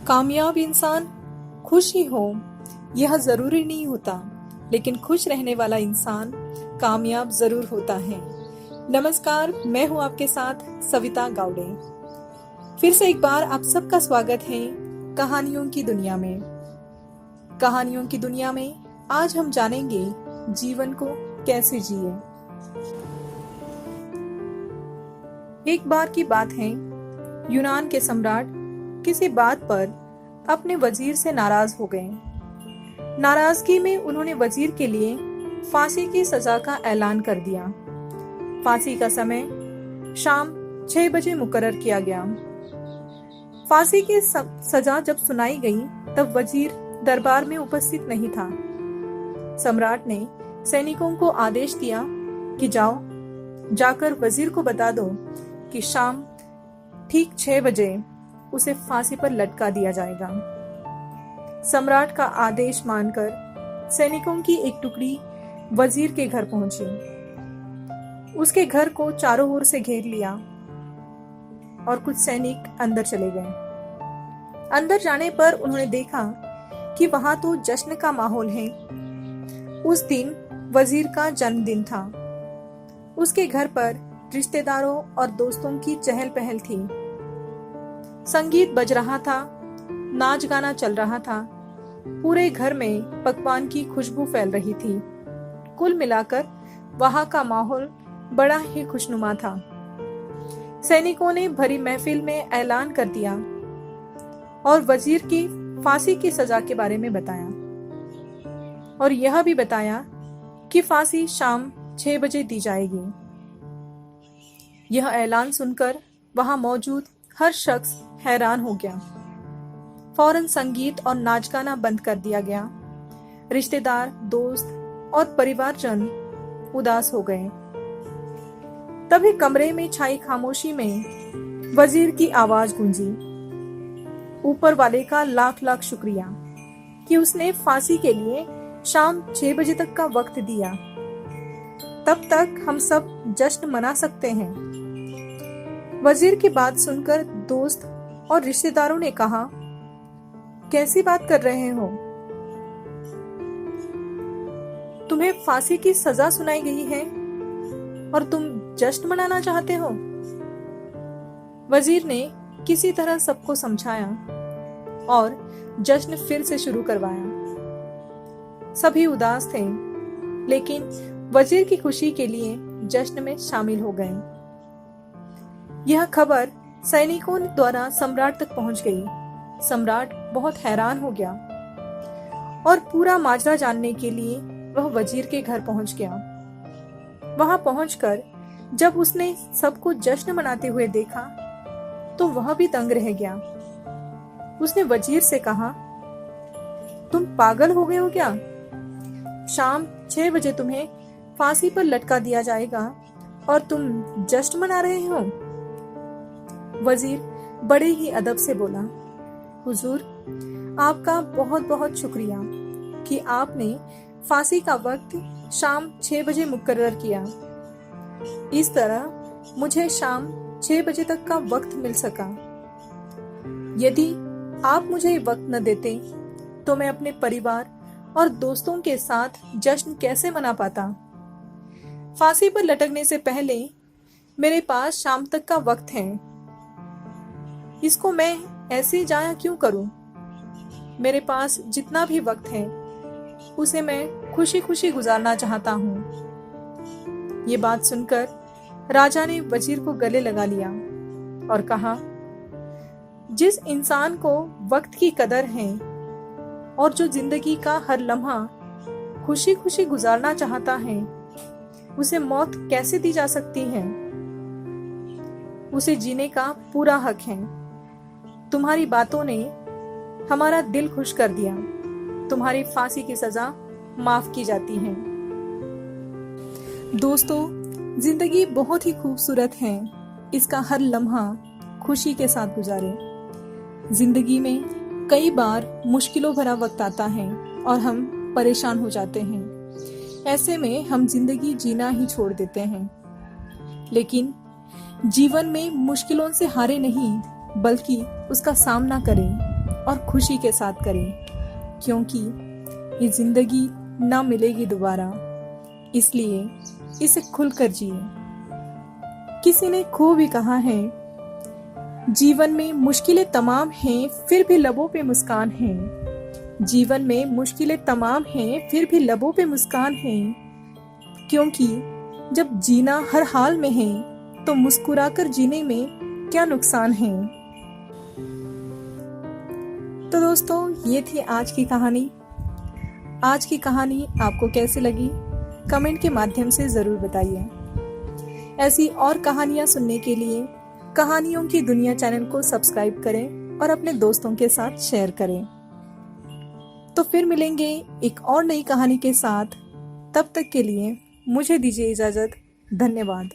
कामयाब इंसान खुश ही हो यह जरूरी नहीं होता, लेकिन खुश रहने वाला इंसान कामयाब जरूर होता है। नमस्कार, मैं हूं आपके साथ सविता गावड़े। फिर से एक बार आप सबका स्वागत है कहानियों की दुनिया में। कहानियों की दुनिया में आज हम जानेंगे जीवन को कैसे जिए। एक बार की बात है, यूनान के सम्राट किसी बात पर अपने वजीर से नाराज हो गए। नाराजगी में उन्होंने वजीर के लिए फांसी की सजा का ऐलान कर दिया। फांसी का समय शाम 6 बजे मुकर्रर किया गया। फांसी की सजा जब सुनाई गई तब वजीर दरबार में उपस्थित नहीं था। सम्राट ने सैनिकों को आदेश दिया कि जाकर वजीर को बता दो कि शाम ठीक 6 बजे उसे फांसी पर लटका दिया जाएगा। सम्राट का आदेश मानकर सैनिकों की एक टुकड़ी वजीर के घर पहुंची। उसके घर को चारों ओर से घेर लिया और कुछ सैनिक अंदर चले गए। अंदर जाने पर उन्होंने देखा कि वहां तो जश्न का माहौल है। उस दिन वजीर का जन्मदिन था। उसके घर पर रिश्तेदारों और दोस्तों की चहल पहल थी। संगीत बज रहा था, नाच गाना चल रहा था। पूरे घर में पकवान की खुशबू फैल रही थी। कुल मिलाकर वहां का माहौल बड़ा ही खुशनुमा था। सैनिकों ने भरी महफिल में ऐलान कर दिया और वजीर की फांसी की सजा के बारे में बताया और यह भी बताया कि फांसी शाम 6 बजे दी जाएगी। यह ऐलान सुनकर वहां मौजूद हर शख्स हैरान हो गया। फौरन संगीत और नाच गाना बंद कर दिया गया। रिश्तेदार, दोस्त और परिवारजन उदास हो गए। तभी कमरे में छाई खामोशी में वजीर की आवाज गूंजी। ऊपर वाले का लाख लाख शुक्रिया कि उसने फांसी के लिए शाम 6 बजे तक का वक्त दिया। तब तक हम सब जश्न मना सकते हैं। वजीर की बात सुनकर दोस्त और रिश्तेदारों ने कहा, कैसी बात कर रहे हो? तुम्हें फांसी की सजा सुनाई गई है और तुम जश्न मनाना चाहते हो? वजीर ने किसी तरह सबको समझाया और जश्न फिर से शुरू करवाया। सभी उदास थे, लेकिन वजीर की खुशी के लिए जश्न में शामिल हो गए। यह खबर सैनिकों द्वारा सम्राट तक पहुंच गई। सम्राट बहुत हैरान हो गया और पूरा माजरा जानने के लिए वह वजीर के घर पहुंच गया। वहां पहुंचकर जब उसने सबको जश्न मनाते हुए देखा तो वह भी दंग रह गया। उसने वजीर से कहा, तुम पागल हो गए हो क्या? शाम 6 बजे तुम्हें फांसी पर लटका दिया जाएगा और तुम जश्न मना रहे हो? वजीर बड़े ही अदब से बोला, हुजूर, आपका बहुत बहुत शुक्रिया कि आपने फांसी का वक्त शाम 6 बजे मुकर्रर किया। इस तरह मुझे शाम 6 बजे तक का वक्त मिल सका। यदि आप मुझे वक्त न देते तो मैं अपने परिवार और दोस्तों के साथ जश्न कैसे मना पाता? फांसी पर लटकने से पहले मेरे पास शाम तक का वक्त है। इसको मैं ऐसे जाया क्यों करूं? मेरे पास जितना भी वक्त है उसे मैं खुशी खुशी गुजारना चाहता हूं। ये बात सुनकर राजा ने वजीर को गले लगा लिया और कहा, जिस इंसान को वक्त की कदर है और जो जिंदगी का हर लम्हा खुशी खुशी गुजारना चाहता है, उसे मौत कैसे दी जा सकती है? उसे जीने का पूरा हक है। तुम्हारी बातों ने हमारा दिल खुश कर दिया। तुम्हारी फांसी की सजा माफ की जाती है। दोस्तों, जिंदगी बहुत ही खूबसूरत है। इसका हर लम्हा खुशी के साथ गुजारे। जिंदगी में कई बार मुश्किलों भरा वक्त आता है और हम परेशान हो जाते हैं। ऐसे में हम जिंदगी जीना ही छोड़ देते हैं। लेकिन जीवन में मुश्किलों से हारे नहीं, बल्कि उसका सामना करें और खुशी के साथ करें, क्योंकि ये जिंदगी ना मिलेगी दोबारा, इसलिए इसे खुलकर जिए। किसी ने खूब ही कहा है, जीवन में मुश्किलें तमाम हैं फिर भी लबों पे मुस्कान है। जीवन में मुश्किलें तमाम हैं फिर भी लबों पे मुस्कान है, क्योंकि जब जीना हर हाल में है तो मुस्कुराकर जीने में क्या नुकसान है। तो दोस्तों, ये थी आज की कहानी। आज की कहानी आपको कैसी लगी कमेंट के माध्यम से जरूर बताइए। ऐसी और कहानियां सुनने के लिए कहानियों की दुनिया चैनल को सब्सक्राइब करें और अपने दोस्तों के साथ शेयर करें। तो फिर मिलेंगे एक और नई कहानी के साथ। तब तक के लिए मुझे दीजिए इजाजत। धन्यवाद।